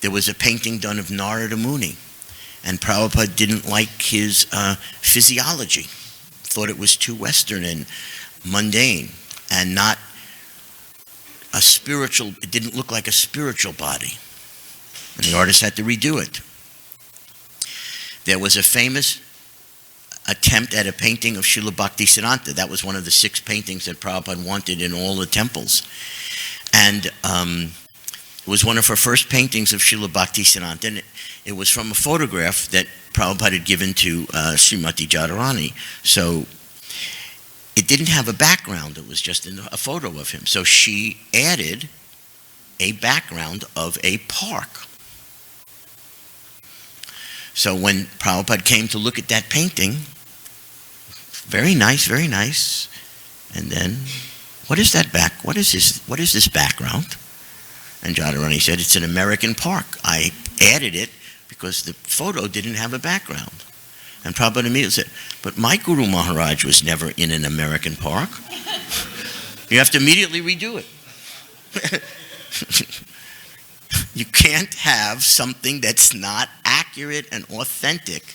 there was a painting done of Narada Muni, and Prabhupada didn't like his physiology, thought it was too Western and mundane, and not a spiritual, it didn't look like a spiritual body. And the artist had to redo it. There was a famous attempt at a painting of Srila Bhaktisiddhanta. That was one of the 6 paintings that Prabhupada wanted in all the temples. And it was one of her first paintings of Srila Bhaktisiddhanta. And it was from a photograph that Prabhupada had given to Srimati Radharani. So it didn't have a background. It was just a photo of him. So she added a background of a park. So when Prabhupada came to look at that painting, very nice, very nice. And then, what is that what is this background? And Radharani said, it's an American park. I added it because the photo didn't have a background. And Prabhupada immediately said, but my Guru Maharaj was never in an American park. You have to immediately redo it. You can't have something that's not accurate and authentic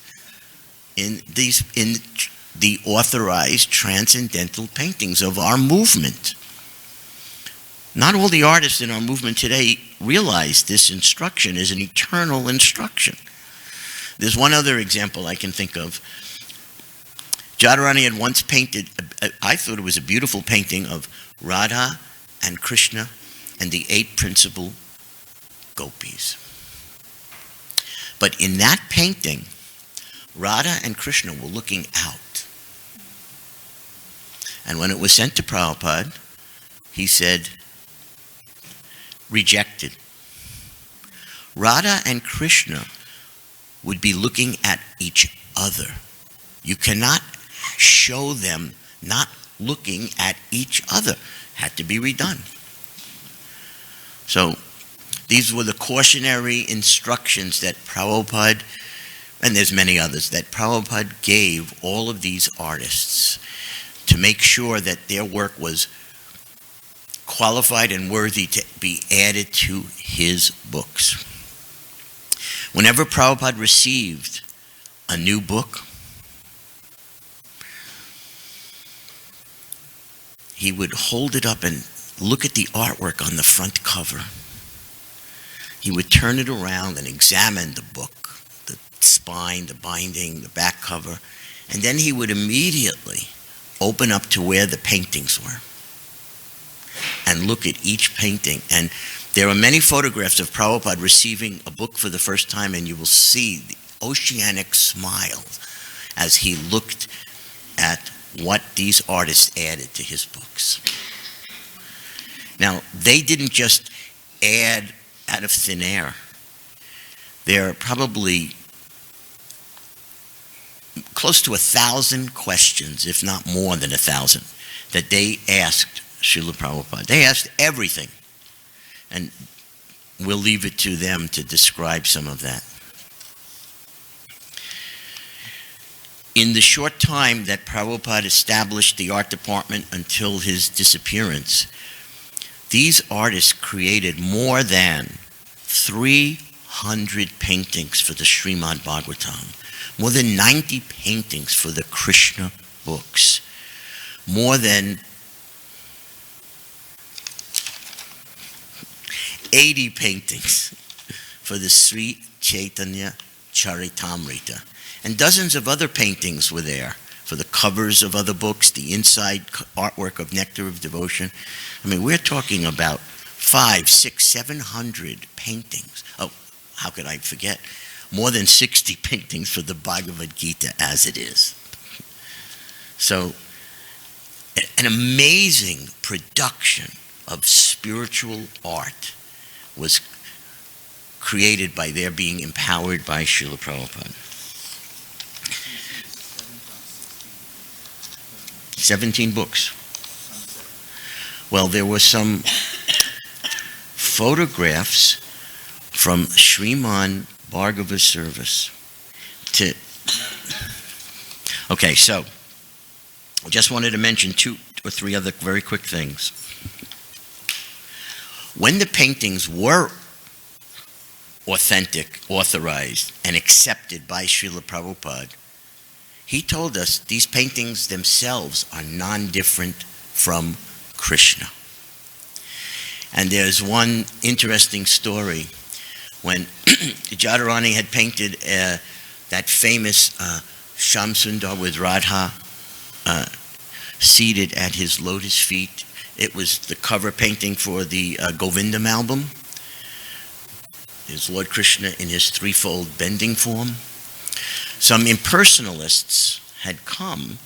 in the authorized transcendental paintings of our movement. Not all the artists in our movement today realize this instruction is an eternal instruction. There's one other example I can think of. Radharani had once painted, I thought it was a beautiful painting of Radha and Krishna and the 8 principal gopis. But in that painting, Radha and Krishna were looking out. And when it was sent to Prabhupada, he said, rejected. Radha and Krishna would be looking at each other. You cannot show them not looking at each other. Had to be redone. So these were the cautionary instructions that Prabhupada, and there's many others, that Prabhupada gave all of these artists to make sure that their work was qualified and worthy to be added to his books. Whenever Prabhupada received a new book, he would hold it up and look at the artwork on the front cover. He would turn it around and examine the book, the spine, the binding, the back cover, and then he would immediately open up to where the paintings were and look at each painting. And there are many photographs of Prabhupada receiving a book for the first time, and you will see the oceanic smile as he looked at what these artists added to his books. Now, they didn't just add out of thin air. There are probably close to 1,000 questions, if not more than 1,000, that they asked Srila Prabhupada. They asked everything. And we'll leave it to them to describe some of that. In the short time that Prabhupada established the art department until his disappearance, these artists created more than 300 paintings for the Srimad Bhagavatam, more than 90 paintings for the Krishna books, more than 80 paintings for the Sri Chaitanya Charitamrita. And dozens of other paintings were there for the covers of other books, the inside artwork of Nectar of Devotion. I mean, we're talking about 500, 600, 700 paintings. Oh, how could I forget? More than 60 paintings for the Bhagavad Gita as it is. So, an amazing production of spiritual art was created by their being empowered by Srila Prabhupada. 17 books. Well, there were some photographs from Sriman Bhargava's service to... Okay, so I just wanted to mention 2 or 3 other very quick things. When the paintings were authentic, authorized, and accepted by Srila Prabhupada, he told us these paintings themselves are non-different from Krishna. And there's one interesting story when Radharani had painted that famous Shyam Sundar with Radha seated at his lotus feet. It was the cover painting for the Govindam album. There's Lord Krishna in his threefold bending form. Some impersonalists had come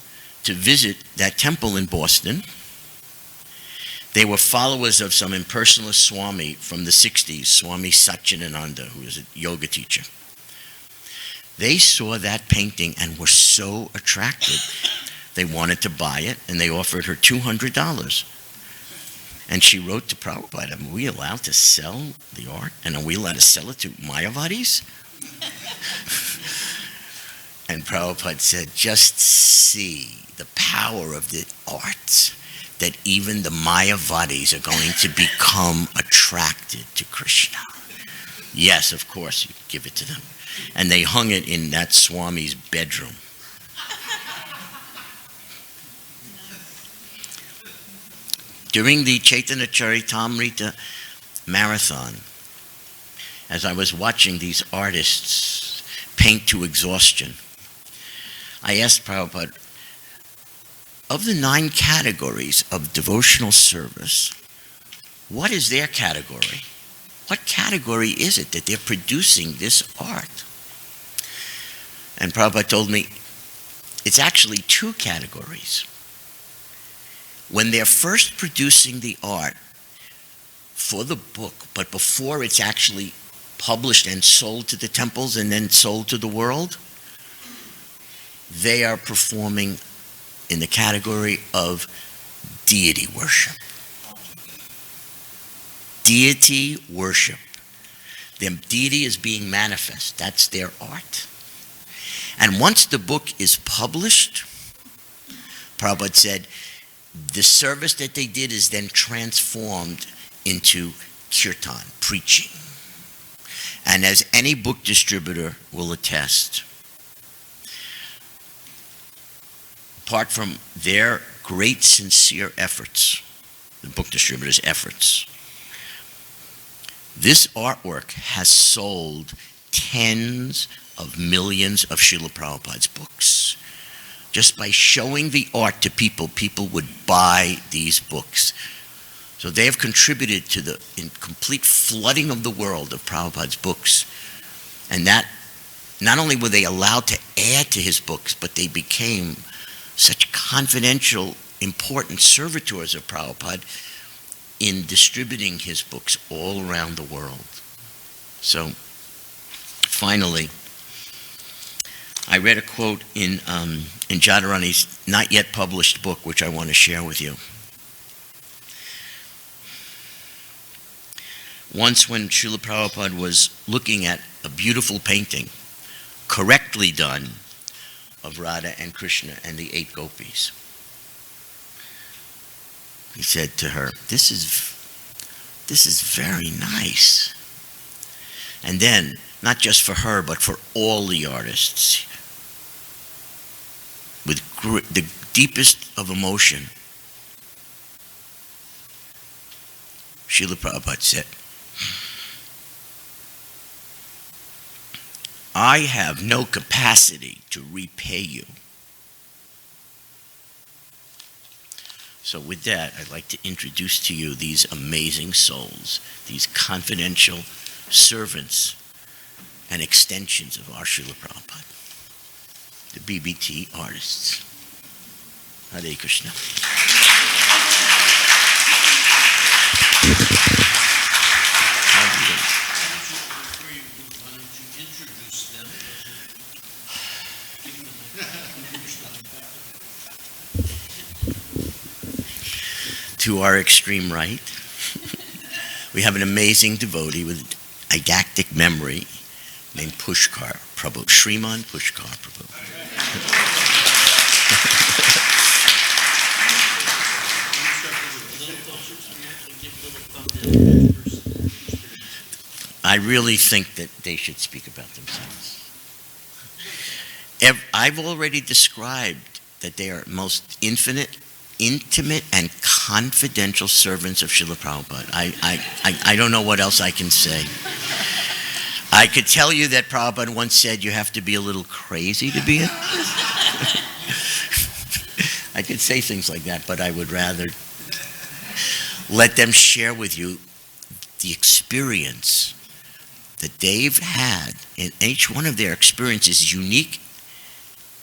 to visit that temple in Boston. They were followers of some impersonalist Swami from the 60s, Swami Satchidananda, who was a yoga teacher. They saw that painting and were so attracted. They wanted to buy it, and they offered her $200. And she wrote to Prabhupada, are we allowed to sell the art? And are we allowed to sell it to Mayavadis? And Prabhupada said, just see the power of the arts, that even the Mayavadis are going to become attracted to Krishna. Yes, of course, you give it to them. And they hung it in that Swami's bedroom. During the Chaitanya Charitamrita marathon, as I was watching these artists paint to exhaustion, I asked Prabhupada, of the 9 categories of devotional service, what is their category? What category is it that they're producing this art? And Prabhupada told me, it's actually 2 categories. When they're first producing the art for the book, but before it's actually published and sold to the temples and then sold to the world, they are performing in the category of deity worship. Deity worship. Their deity is being manifest. That's their art. And once the book is published, Prabhupada said, the service that they did is then transformed into kirtan, preaching. And as any book distributor will attest, apart from their great sincere efforts, the book distributor's efforts, this artwork has sold tens of millions of Srila Prabhupada's books. Just by showing the art to people, people would buy these books. So they have contributed to the complete flooding of the world of Prabhupada's books. And that, not only were they allowed to add to his books, but they became such confidential, important servitors of Prabhupada in distributing his books all around the world. So, finally, I read a quote in Jadharani's not yet published book, which I want to share with you. Once when Srila Prabhupada was looking at a beautiful painting, correctly done, of Radha and Krishna and the 8 gopis, he said to her, this is very nice. And then, not just for her, but for all the artists, with the deepest of emotion, Srila Prabhupada said, I have no capacity to repay you. So with that, I'd like to introduce to you these amazing souls, these confidential servants and extensions of our Srila Prabhupada, the BBT artists. Hare Krishna. To our extreme right, we have an amazing devotee with eidetic memory named Pushkar Prabhu, Sriman Pushkar Prabhu. I really think that they should speak about themselves. I've already described that they are most intimate and confidential servants of Srila Prabhupada. I don't know what else I can say. I could tell you that Prabhupada once said you have to be a little crazy to be it. I could say things like that, but I would rather let them share with you the experience that they've had. And each one of their experiences is unique,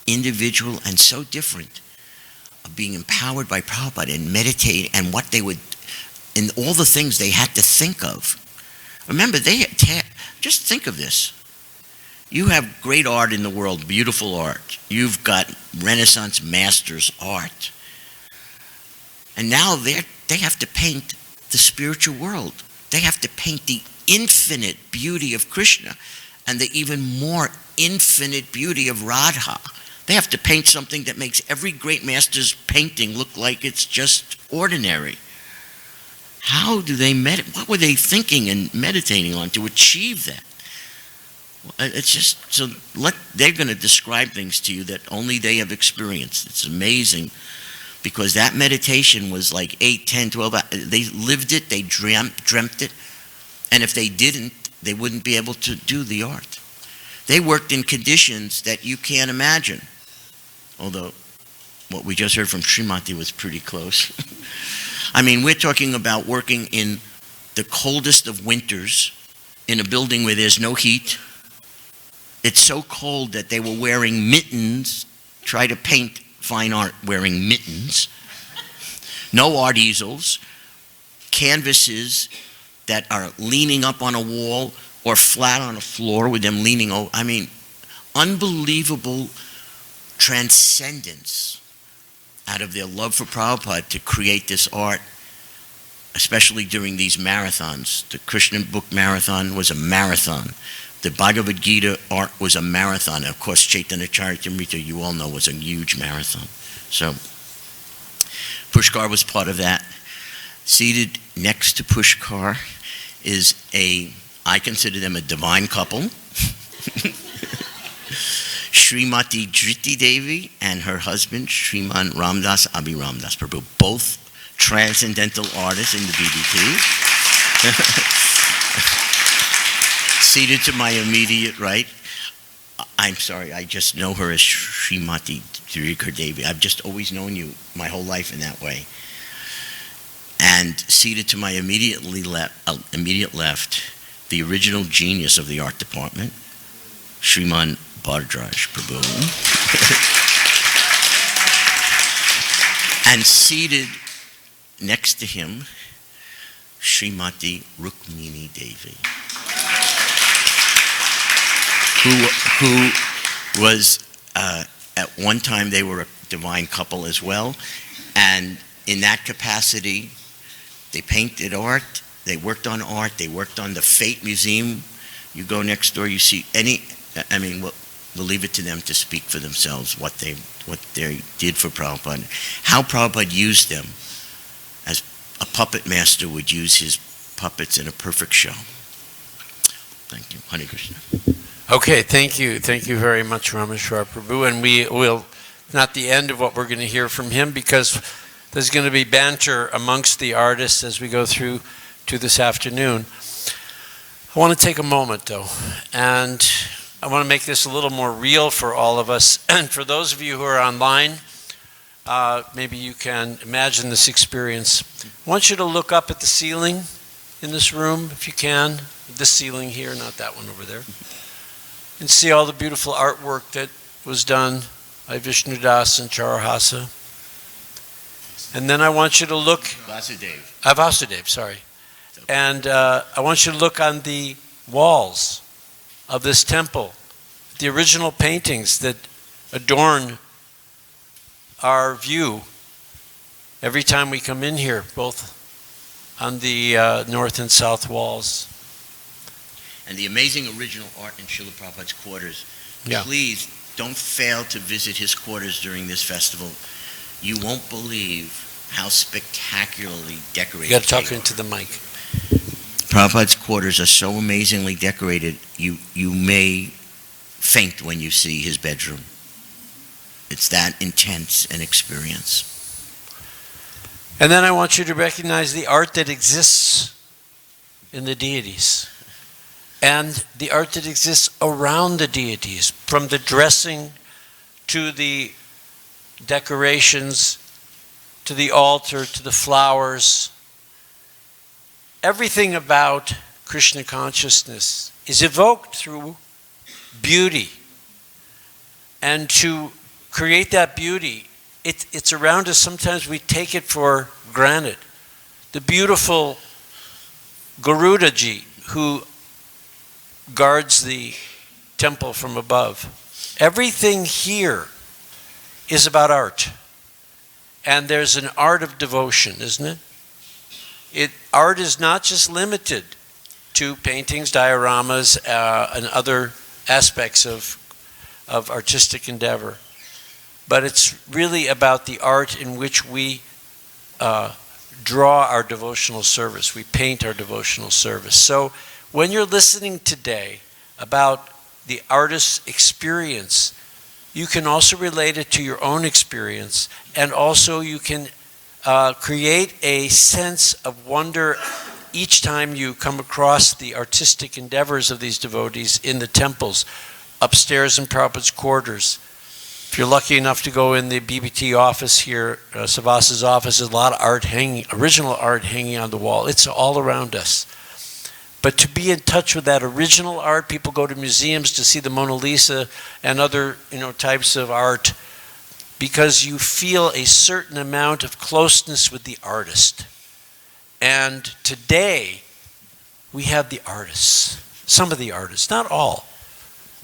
individual, and so different, of being empowered by Prabhupada and meditating, and what they would, and all the things they had to think of. Remember, just think of this. You have great art in the world, beautiful art. You've got Renaissance masters' art. And now they have to paint the spiritual world. They have to paint the infinite beauty of Krishna and the even more infinite beauty of Radha. They have to paint something that makes every great master's painting look like it's just ordinary. How do they what were they thinking and meditating on to achieve that? It's just so they're going to describe things to you that only they have experienced. It's amazing because that meditation was like 8, 10, 12 hours. They lived it, they dreamt it, and if they didn't, they wouldn't be able to do the art. They worked in conditions that you can't imagine. Although what we just heard from Srimati was pretty close. I mean, we're talking about working in the coldest of winters in a building where there's no heat. It's so cold that they were wearing mittens, try to paint fine art wearing mittens. No art easels, canvases that are leaning up on a wall or flat on a floor with them leaning over. I mean, unbelievable transcendence out of their love for Prabhupada to create this art, especially during these marathons. The Krishna book marathon was a marathon. The Bhagavad Gita art was a marathon. Of course, Chaitanya Charitamrita, you all know, was a huge marathon. So, Pushkar was part of that. Seated next to Pushkar is I consider them a divine couple. Srimati Dhriti Devi and her husband, Sriman Ramdas Abhiramdas Prabhu, both transcendental artists in the BDT. Seated to my immediate right, I'm sorry, I just know her as Srimati Dhriti Devi. I've just always known you my whole life in that way. And seated to my immediate left, the original genius of the art department, Sriman Bhardraj Prabhu. And seated next to him, Srimati Rukmini Devi, who was, at one time they were a divine couple as well, and in that capacity, they painted art, they worked on art, they worked on the Fate Museum. You go next door, you see we'll leave it to them to speak for themselves, what they did for Prabhupada, how Prabhupada used them as a puppet master would use his puppets in a perfect show. Thank you. Hare Krishna. Okay, thank you. Thank you very much, Rameshwar Prabhu. And we will, not the end of what we're going to hear from him, because there's going to be banter amongst the artists as we go through to this afternoon. I want to take a moment, though, and I want to make this a little more real for all of us. And for those of you who are online, maybe you can imagine this experience. I want you to look up at the ceiling in this room, if you can. This ceiling here, not that one over there. And see all the beautiful artwork that was done by Vishnudas and Charahasa. And then I want you to look... Vasudev, sorry. And I want you to look on the walls of this temple, the original paintings that adorn our view every time we come in here, both on the north and south walls. And the amazing original art in Srila Prabhupada's quarters. Yeah. Please don't fail to visit his quarters during this festival. You won't believe how spectacularly decorated. You got to talk into the mic. Prabhupada's quarters are so amazingly decorated, you may faint when you see his bedroom. It's that intense an experience. And then I want you to recognize the art that exists in the deities and the art that exists around the deities, from the dressing to the decorations, to the altar, to the flowers. Everything about Krishna consciousness is evoked through beauty. And to create that beauty, it's around us. Sometimes we take it for granted. The beautiful Garudaji, who guards the temple from above. Everything here is about art. And there's an art of devotion, isn't it? Art is not just limited to paintings, dioramas, and other aspects of artistic endeavor. But it's really about the art in which we draw our devotional service. We paint our devotional service. So when you're listening today about the artist's experience, you can also relate it to your own experience, and also you can create a sense of wonder each time you come across the artistic endeavors of these devotees in the temples, upstairs in Prabhupada's quarters. If you're lucky enough to go in the BBT office here, Savas's office, there's a lot of art hanging, original art hanging on the wall. It's all around us. But to be in touch with that original art, people go to museums to see the Mona Lisa and other types of art because you feel a certain amount of closeness with the artist. And today, we have the artists, some of the artists, not all,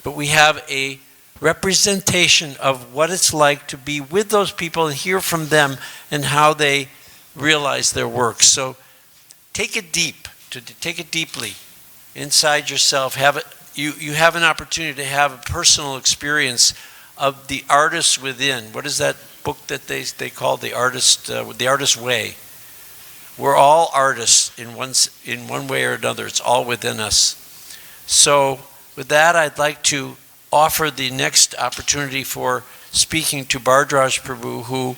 but we have a representation of what it's like to be with those people and hear from them and how they realize their work. So take it deep, take it deeply inside yourself. You have an opportunity to have a personal experience of the artist within. What is that book that they call the artist way? We're all artists in one way or another. It's all within us. So with that, I'd like to offer the next opportunity for speaking to Bhardraj Prabhu, who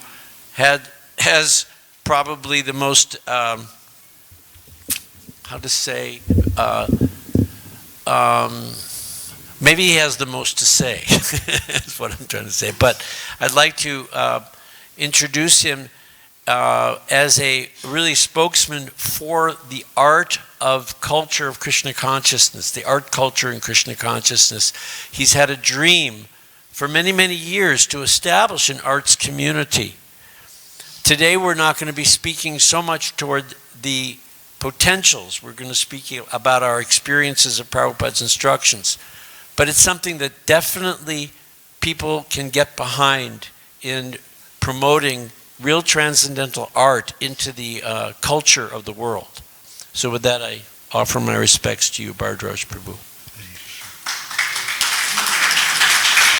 has probably the most, maybe he has the most to say, is what I'm trying to say. But I'd like to introduce him as a really spokesman for the art of culture of Krishna consciousness, the art culture in Krishna consciousness. He's had a dream for many, many years to establish an arts community. Today we're not going to be speaking so much toward the potentials. We're going to speak about our experiences of Prabhupada's instructions. But it's something that definitely people can get behind in promoting real transcendental art into the culture of the world. So with that, I offer my respects to you, Bhardraj Prabhu.